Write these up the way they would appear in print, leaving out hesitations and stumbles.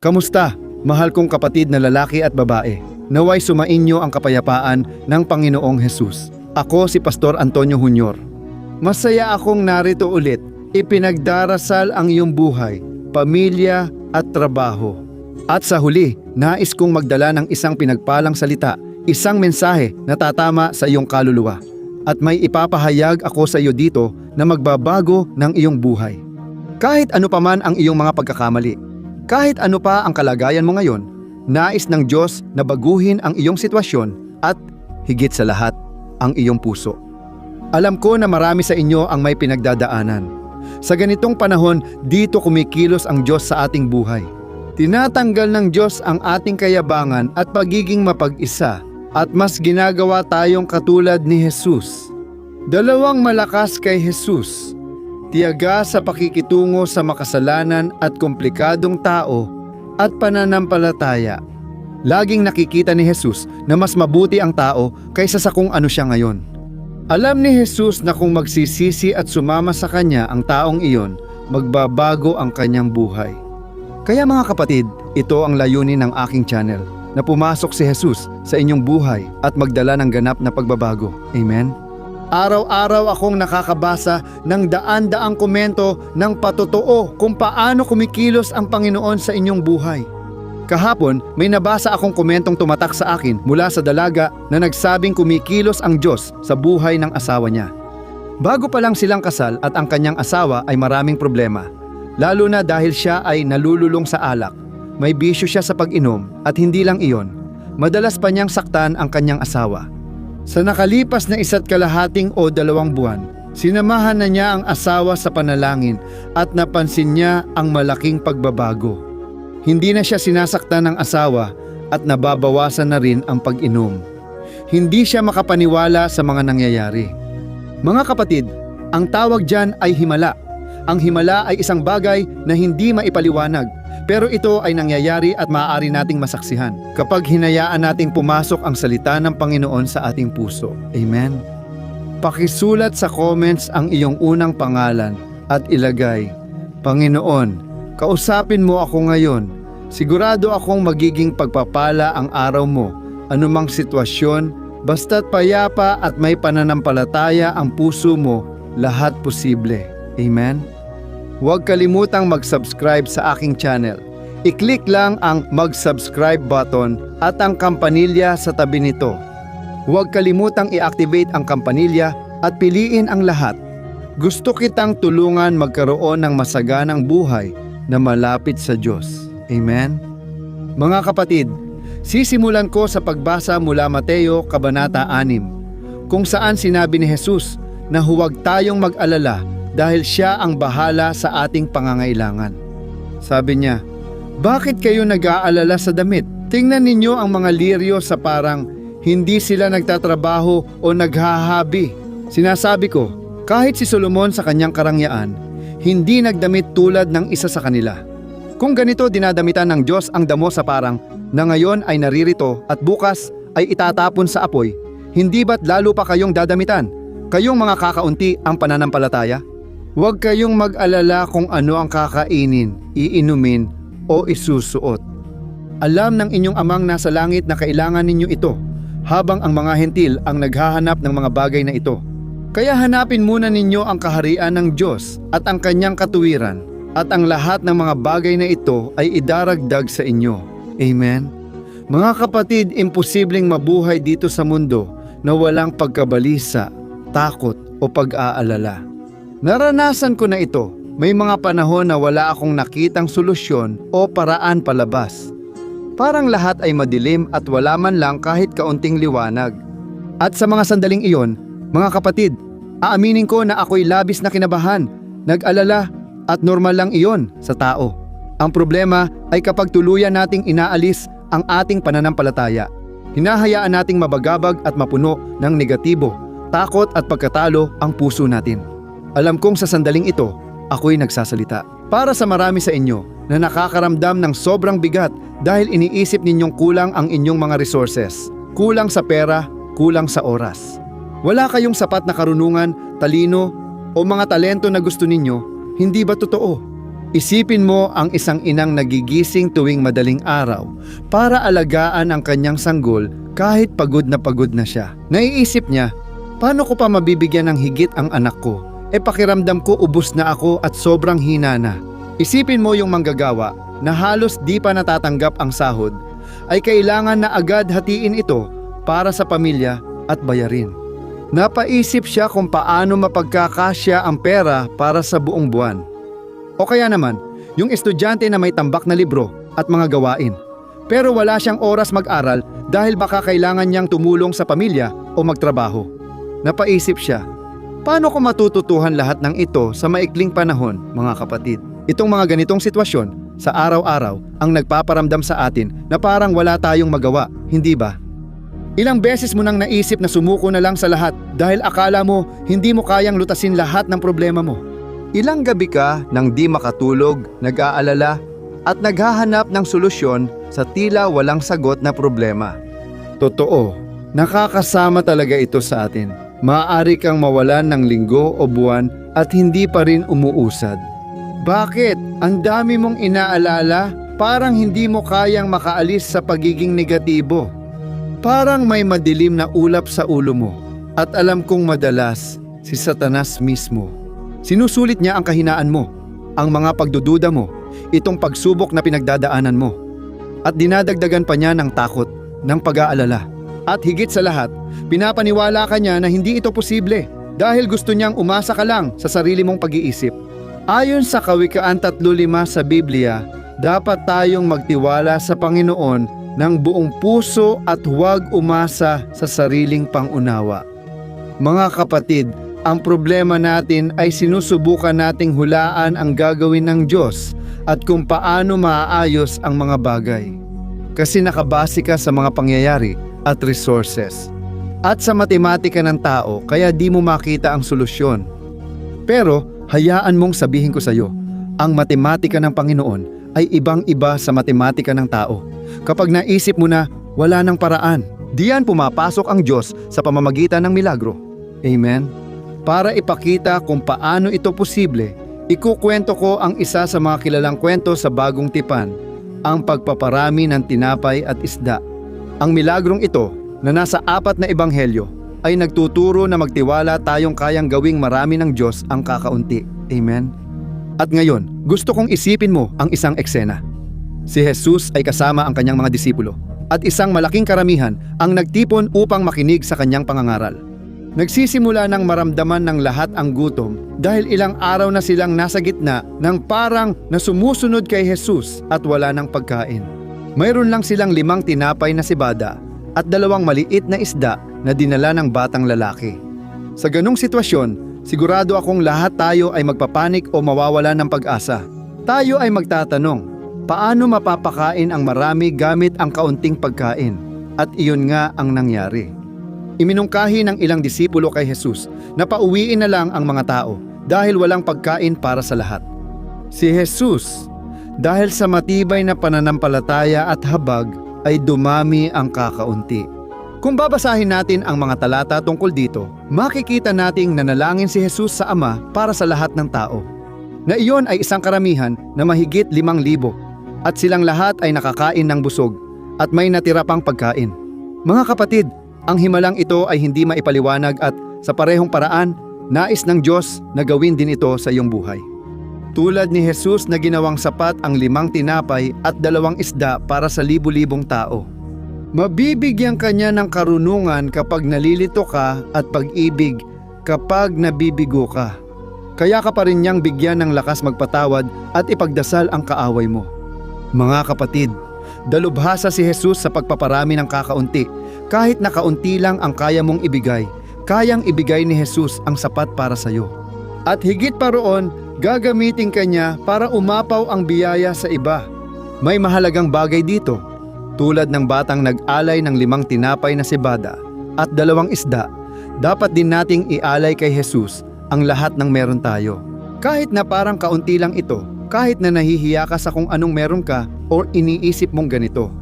Kamusta, mahal kong kapatid na lalaki at babae? Naway sumainyo ang kapayapaan ng Panginoong Hesus. Ako si Pastor Antonio Jr. Masaya akong narito ulit. Ipinagdarasal ang iyong buhay, pamilya at trabaho. At sa huli, nais kong magdala ng isang pinagpalang salita, isang mensahe na tatama sa iyong kaluluwa. At may ipapahayag ako sa iyo dito na magbabago ng iyong buhay. Kahit ano pa man ang iyong mga pagkakamali, kahit ano pa ang kalagayan mo ngayon, nais ng Diyos na baguhin ang iyong sitwasyon at higit sa lahat, ang iyong puso. Alam ko na marami sa inyo ang may pinagdadaanan. Sa ganitong panahon, dito kumikilos ang Diyos sa ating buhay. Tinatanggal ng Diyos ang ating kayabangan at pagiging mapag-isa at mas ginagawa tayong katulad ni Jesus. Dalawang malakas kay Jesus, tiyaga sa pakikitungo sa makasalanan at komplikadong tao at pananampalataya. Laging nakikita ni Jesus na mas mabuti ang tao kaysa sa kung ano siya ngayon. Alam ni Jesus na kung magsisisi at sumama sa Kanya ang taong iyon, magbabago ang kanyang buhay. Kaya mga kapatid, ito ang layunin ng aking channel, na pumasok si Jesus sa inyong buhay at magdala ng ganap na pagbabago. Amen? Araw-araw akong nakakabasa ng daan-daang komento ng patotoo kung paano kumikilos ang Panginoon sa inyong buhay. Kahapon, may nabasa akong komentong tumatak sa akin mula sa dalaga na nagsabing kumikilos ang Diyos sa buhay ng asawa niya. Bago pa lang silang kasal at ang kanyang asawa ay maraming problema, lalo na dahil siya ay nalululong sa alak. May bisyo siya sa pag-inom at hindi lang iyon, madalas pa niyang saktan ang kanyang asawa. Sa nakalipas na 1.5 o 2 buwan, sinamahan na niya ang asawa sa panalangin at napansin niya ang malaking pagbabago. Hindi na siya sinasaktan ng asawa at nababawasan na rin ang pag-inom. Hindi siya makapaniwala sa mga nangyayari. Mga kapatid, ang tawag diyan ay himala. Ang himala ay isang bagay na hindi maipaliwanag, pero ito ay nangyayari at maaari nating masaksihan kapag hinayaan nating pumasok ang salita ng Panginoon sa ating puso. Amen? Pakisulat sa comments ang iyong unang pangalan at ilagay, Panginoon, kausapin mo ako ngayon. Sigurado akong magiging pagpapala ang araw mo, anumang sitwasyon, basta't payapa at may pananampalataya ang puso mo, lahat posible. Amen? Huwag kalimutang mag-subscribe sa aking channel. I-click lang ang mag-subscribe button at ang kampanilya sa tabi nito. Huwag kalimutang i-activate ang kampanilya at piliin ang lahat. Gusto kitang tulungan magkaroon ng masaganang buhay na malapit sa Diyos. Amen? Mga kapatid, sisimulan ko sa pagbasa mula Mateo Kabanata 6, kung saan sinabi ni Jesus na huwag tayong mag-alala dahil siya ang bahala sa ating pangangailangan. Sabi niya, bakit kayo nag-aalala sa damit? Tingnan ninyo ang mga liryo sa parang hindi sila nagtatrabaho o naghahabi. Sinasabi ko, kahit si Solomon sa kanyang karangyaan, hindi nagdamit tulad ng isa sa kanila. Kung ganito dinadamitan ng Diyos ang damo sa parang na ngayon ay naririto at bukas ay itatapon sa apoy, hindi ba't lalo pa kayong dadamitan? Kayong mga kakaunti ang pananampalataya? Huwag kayong mag-alala kung ano ang kakainin, iinumin o isusuot. Alam ng inyong amang nasa langit na kailangan ninyo ito, habang ang mga hentil ang naghahanap ng mga bagay na ito. Kaya hanapin muna ninyo ang kaharian ng Diyos at ang kanyang katuwiran, at ang lahat ng mga bagay na ito ay idaragdag sa inyo. Amen? Mga kapatid, imposibleng mabuhay dito sa mundo na walang pagkabalisa, takot o pag-aalala. Naranasan ko na ito. May mga panahon na wala akong nakitang solusyon o paraan palabas. Parang lahat ay madilim at wala man lang kahit kaunting liwanag. At sa mga sandaling iyon, mga kapatid, aaminin ko na ako'y labis na kinabahan, nag-alala at normal lang iyon sa tao. Ang problema ay kapag tuluyan nating inaalis ang ating pananampalataya. Hinahayaan nating mabagabag at mapuno ng negatibo, takot at pagkatalo ang puso natin. Alam kong sa sandaling ito, ako'y nagsasalita. Para sa marami sa inyo na nakakaramdam ng sobrang bigat dahil iniisip ninyong kulang ang inyong mga resources, kulang sa pera, kulang sa oras. Wala kayong sapat na karunungan, talino, o mga talento na gusto ninyo, hindi ba totoo? Isipin mo ang isang inang nagigising tuwing madaling araw para alagaan ang kanyang sanggol kahit pagod na siya. Naiisip niya, paano ko pa mabibigyan ng higit ang anak ko? Pakiramdam ko ubos na ako at sobrang hina na. Isipin mo yung manggagawa na halos di pa natatanggap ang sahod ay kailangan na agad hatiin ito para sa pamilya at bayarin. Napaisip siya kung paano mapagkakasya ang pera para sa buong buwan. O kaya naman, yung estudyante na may tambak na libro at mga gawain. Pero wala siyang oras mag-aral dahil baka kailangan niyang tumulong sa pamilya o magtrabaho. Napaisip siya, paano ko matututuhan lahat ng ito sa maikling panahon, mga kapatid? Itong mga ganitong sitwasyon sa araw-araw ang nagpaparamdam sa atin na parang wala tayong magawa, hindi ba? Ilang beses mo nang naisip na sumuko na lang sa lahat dahil akala mo hindi mo kayang lutasin lahat ng problema mo. Ilang gabi ka nang di makatulog, nag-aalala at naghahanap ng solusyon sa tila walang sagot na problema. Totoo, nakakasama talaga ito sa atin. Maaari kang mawalan ng linggo o buwan at hindi pa rin umuusad. Bakit? Ang dami mong inaalala, parang hindi mo kayang makaalis sa pagiging negatibo. Parang may madilim na ulap sa ulo mo. At alam kong madalas, si Satanas mismo. Sinusulit niya ang kahinaan mo, ang mga pagdududa mo, itong pagsubok na pinagdadaanan mo. At dinadagdagan pa niya ng takot, ng pag-aalala. At higit sa lahat, pinapaniwala ka niya na hindi ito posible dahil gusto niyang umasa ka lang sa sarili mong pag-iisip. Ayon sa Kawikaan 3:5 sa Biblia, dapat tayong magtiwala sa Panginoon ng buong puso at huwag umasa sa sariling pangunawa. Mga kapatid, ang problema natin ay sinusubukan nating hulaan ang gagawin ng Diyos at kung paano maaayos ang mga bagay. Kasi nakabase ka sa mga pangyayari at resources. At sa matematika ng tao, kaya di mo makita ang solusyon. Pero, hayaan mong sabihin ko sa iyo, ang matematika ng Panginoon ay ibang-iba sa matematika ng tao. Kapag naisip mo na wala nang paraan, diyan pumapasok ang Diyos sa pamamagitan ng milagro. Amen? Para ipakita kung paano ito posible, ikukwento ko ang isa sa mga kilalang kwento sa Bagong Tipan, ang pagpaparami ng tinapay at isda. Ang milagrong ito na nasa 4 na ebanghelyo ay nagtuturo na magtiwala tayong kayang gawing marami ng Diyos ang kakaunti. Amen? At ngayon, gusto kong isipin mo ang isang eksena. Si Jesus ay kasama ang kanyang mga disipulo at isang malaking karamihan ang nagtipon upang makinig sa kanyang pangangaral. Nagsisimula ng maramdaman ng lahat ang gutom dahil ilang araw na silang nasa gitna ng parang na sumusunod kay Jesus at wala ng pagkain. Mayroon lang silang 5 tinapay na sibada at 2 maliit na isda na dinala ng batang lalaki. Sa ganong sitwasyon, sigurado akong lahat tayo ay magpapanik o mawawala ng pag-asa. Tayo ay magtatanong, paano mapapakain ang marami gamit ang kaunting pagkain? At iyon nga ang nangyari. Iminungkahi ng ilang disipulo kay Jesus na pauwiin na lang ang mga tao dahil walang pagkain para sa lahat. Si Jesus, dahil sa matibay na pananampalataya at habag, ay dumami ang kakaunti. Kung babasahin natin ang mga talata tungkol dito, makikita nating nanalangin si Jesus sa Ama para sa lahat ng tao. Na iyon ay isang karamihan na mahigit 5,000 at silang lahat ay nakakain ng busog at may natira pang pagkain. Mga kapatid, ang himalang ito ay hindi maipaliwanag at sa parehong paraan, nais ng Diyos na gawin din ito sa iyong buhay. Tulad ni Jesus na ginawang sapat ang 5 tinapay at 2 isda para sa libu-libong tao. Mabibigyan ka niya ng karunungan kapag nalilito ka at pag-ibig kapag nabibigo ka. Kaya ka pa rin niyang bigyan ng lakas magpatawad at ipagdasal ang kaaway mo. Mga kapatid, dalubhasa si Jesus sa pagpaparami ng kakaunti. Kahit na kaunti lang ang kaya mong ibigay, kayang ibigay ni Jesus ang sapat para sa iyo. At higit pa roon, gagamitin ka niya para umapaw ang biyaya sa iba. May mahalagang bagay dito. Tulad ng batang nag-alay ng 5 tinapay na sibada at 2 isda, dapat din nating ialay kay Jesus ang lahat ng meron tayo. Kahit na parang kaunti lang ito, kahit na nahihiya ka sa kung anong meron ka o iniisip mong ganito.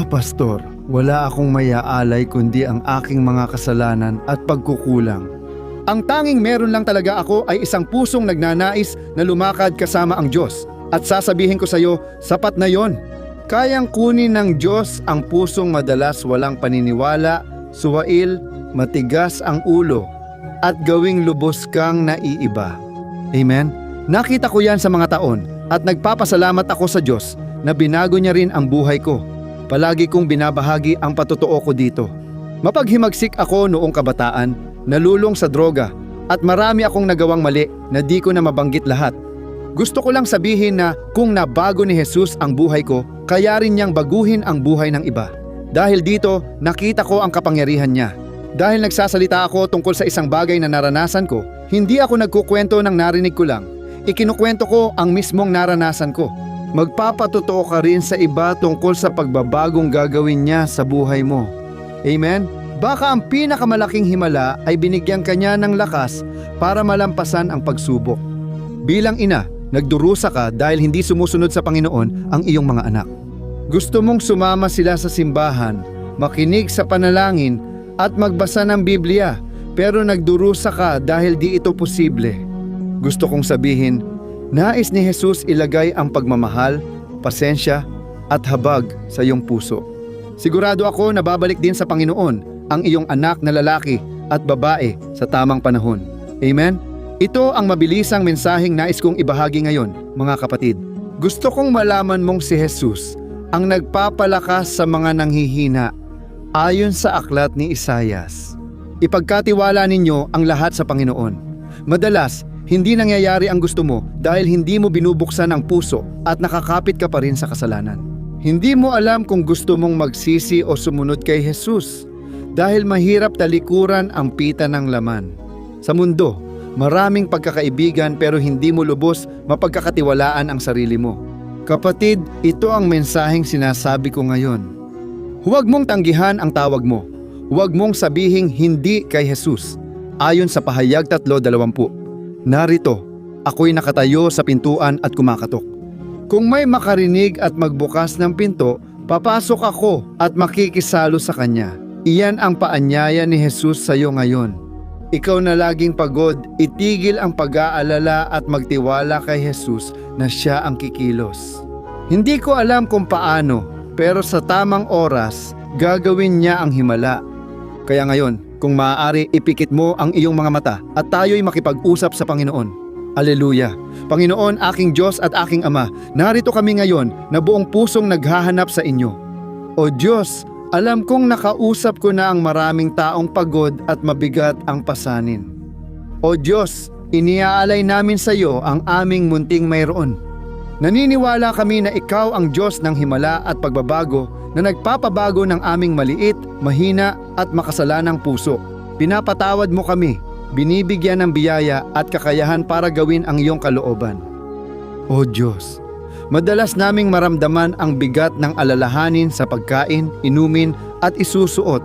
Pastor, wala akong maiaalay kundi ang aking mga kasalanan at pagkukulang. Ang tanging meron lang talaga ako ay isang pusong nagnanais na lumakad kasama ang Diyos. At sasabihin ko sa iyo, sapat na yon. Kayang kunin ng Diyos ang pusong madalas walang paniniwala, suwail, matigas ang ulo, at gawing lubos kang naiiba. Amen? Nakita ko yan sa mga taon at nagpapasalamat ako sa Diyos na binago niya rin ang buhay ko. Palagi kong binabahagi ang patotoo ko dito. Mapaghimagsik ako noong kabataan, nalulong sa droga, at marami akong nagawang mali na di ko na mabanggit lahat. Gusto ko lang sabihin na kung nabago ni Jesus ang buhay ko, kaya rin niyang baguhin ang buhay ng iba. Dahil dito, nakita ko ang kapangyarihan niya. Dahil nagsasalita ako tungkol sa isang bagay na naranasan ko, hindi ako nagkukwento ng narinig ko lang. Ikinukwento ko ang mismong naranasan ko. Magpapatotoo ka rin sa iba tungkol sa pagbabagong gagawin niya sa buhay mo. Amen? Baka ang pinakamalaking himala ay binigyan ka niya ng lakas para malampasan ang pagsubok. Bilang ina, nagdurusa ka dahil hindi sumusunod sa Panginoon ang iyong mga anak. Gusto mong sumama sila sa simbahan, makinig sa panalangin at magbasa ng Biblia, pero nagdurusa ka dahil di ito posible. Gusto kong sabihin, nais ni Jesus ilagay ang pagmamahal, pasensya at habag sa iyong puso. Sigurado ako na babalik din sa Panginoon ang iyong anak na lalaki at babae sa tamang panahon. Amen? Ito ang mabilisang mensaheng nais kong ibahagi ngayon, mga kapatid. Gusto kong malaman mong si Jesus ang nagpapalakas sa mga nanghihina ayon sa aklat ni Isaias. Ipagkatiwala ninyo ang lahat sa Panginoon. Madalas, hindi nangyayari ang gusto mo dahil hindi mo binubuksan ang puso at nakakapit ka pa rin sa kasalanan. Hindi mo alam kung gusto mong magsisi o sumunod kay Jesus dahil mahirap talikuran ang pita ng laman. Sa mundo, maraming pagkakaibigan pero hindi mo lubos mapagkakatiwalaan ang sarili mo. Kapatid, ito ang mensaheng sinasabi ko ngayon. Huwag mong tanggihan ang tawag mo. Huwag mong sabihing hindi kay Jesus. Ayon sa Pahayag 3:20, narito, ako'y nakatayo sa pintuan at kumakatok. Kung may makarinig at magbukas ng pinto, papasok ako at makikisalo sa kanya. Iyan ang paanyaya ni Jesus sa iyo ngayon. Ikaw na laging pagod, itigil ang pag-aalala at magtiwala kay Jesus na siya ang kikilos. Hindi ko alam kung paano, pero sa tamang oras, gagawin niya ang himala. Kaya ngayon, kung maaari, ipikit mo ang iyong mga mata at tayo'y makipag-usap sa Panginoon. Aleluya! Panginoon, aking Diyos at aking Ama, narito kami ngayon na buong pusong naghahanap sa inyo. O Diyos, alam kong nakausap ko na ang maraming taong pagod at mabigat ang pasanin. O Diyos, iniaalay namin sa iyo ang aming munting mayroon. Naniniwala kami na ikaw ang Diyos ng himala at pagbabago na nagpapabago ng aming maliit, mahina at makasalanang puso. Pinapatawad mo kami, binibigyan ng biyaya at kakayahan para gawin ang iyong kalooban. O Diyos, madalas naming maramdaman ang bigat ng alalahanin sa pagkain, inumin at isusuot.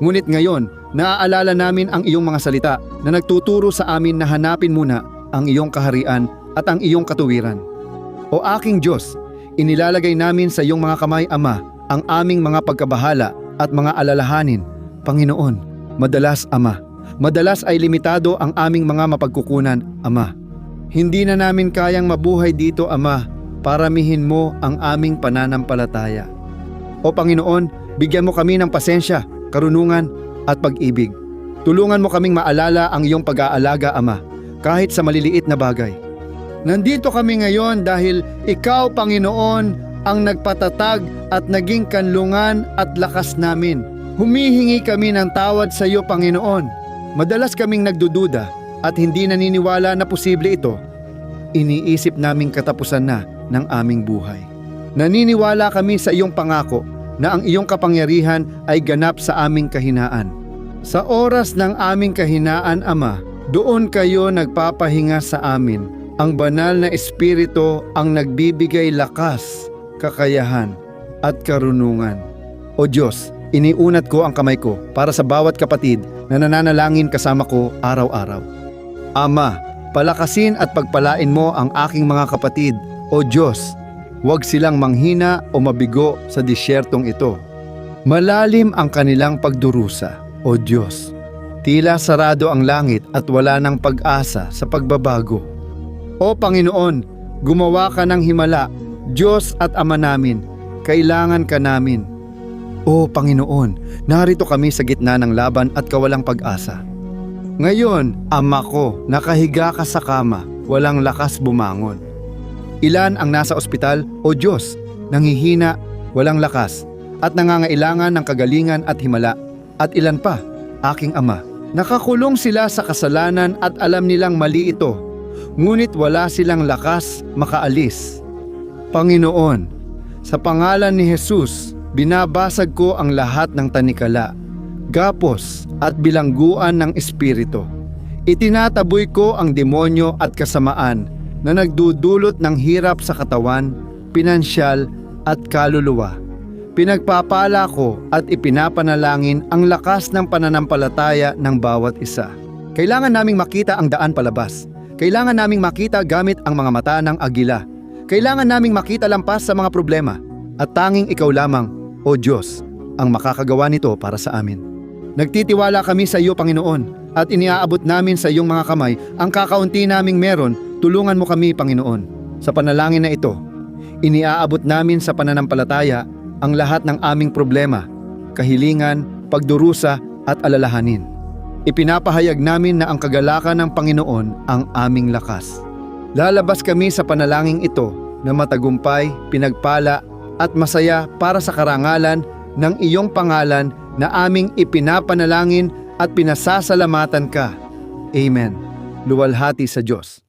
Ngunit ngayon, naaalala namin ang iyong mga salita na nagtuturo sa amin na hanapin muna ang iyong kaharian at ang iyong katuwiran. O aking Diyos, inilalagay namin sa iyong mga kamay, Ama, ang aming mga pagkabahala at mga alalahanin. Panginoon, madalas, Ama, madalas ay limitado ang aming mga mapagkukunan, Ama. Hindi na namin kayang mabuhay dito, Ama. Paramihin mo ang aming pananampalataya. O Panginoon, bigyan mo kami ng pasensya, karunungan at pag-ibig. Tulungan mo kaming maalala ang iyong pag-aalaga, Ama, kahit sa maliliit na bagay. Nandito kami ngayon dahil ikaw, Panginoon, ang nagpatatag at naging kanlungan at lakas namin. Humihingi kami ng tawad sa iyo, Panginoon. Madalas kaming nagdududa at hindi naniniwala na posible ito. Iniisip naming katapusan na ng aming buhay. Naniniwala kami sa iyong pangako na ang iyong kapangyarihan ay ganap sa aming kahinaan. Sa oras ng aming kahinaan, Ama, doon kayo nagpapahinga sa amin. Ang banal na Espiritu ang nagbibigay lakas, kakayahan at karunungan. O Diyos, iniunat ko ang kamay ko para sa bawat kapatid na nananalangin kasama ko araw-araw. Ama, palakasin at pagpalain mo ang aking mga kapatid. O Diyos, huwag silang manghina o mabigo sa disyertong ito. Malalim ang kanilang pagdurusa, O Diyos. Tila sarado ang langit at wala ng pag-asa sa pagbabago. O Panginoon, Gumawa ka ng himala, Diyos at Ama namin, kailangan ka namin. O Panginoon, narito kami sa gitna ng laban at kawalang pag-asa. Ngayon, Ama ko, nakahiga ka sa kama, walang lakas bumangon. Ilan ang nasa ospital, O Diyos, nanghihina, walang lakas, at nangangailangan ng kagalingan at himala. At ilan pa, aking Ama, nakakulong sila sa kasalanan at alam nilang mali ito, ngunit wala silang lakas makaalis. Panginoon, sa pangalan ni Jesus, binabasag ko ang lahat ng tanikala, gapos at bilangguan ng espiritu. Itinataboy ko ang demonyo at kasamaan na nagdudulot ng hirap sa katawan, pinansyal at kaluluwa. Pinagpapala ko at ipinapanalangin ang lakas ng pananampalataya ng bawat isa. Kailangan naming makita ang daan palabas. Kailangan naming makita gamit ang mga mata ng agila. Kailangan naming makita lampas sa mga problema. At tanging ikaw lamang, O Diyos, ang makakagawa nito para sa amin. Nagtitiwala kami sa iyo, Panginoon, at iniaabot namin sa iyong mga kamay ang kakaunti naming meron. Tulungan mo kami, Panginoon. Sa panalangin na ito, iniaabot namin sa pananampalataya ang lahat ng aming problema, kahilingan, pagdurusa at alalahanin. Ipinapahayag namin na ang kagalakan ng Panginoon ang aming lakas. Lalabas kami sa panalangin ito na matagumpay, pinagpala at masaya para sa karangalan ng iyong pangalan na aming ipinapanalangin at pinasasalamatan ka. Amen. Luwalhati sa Diyos.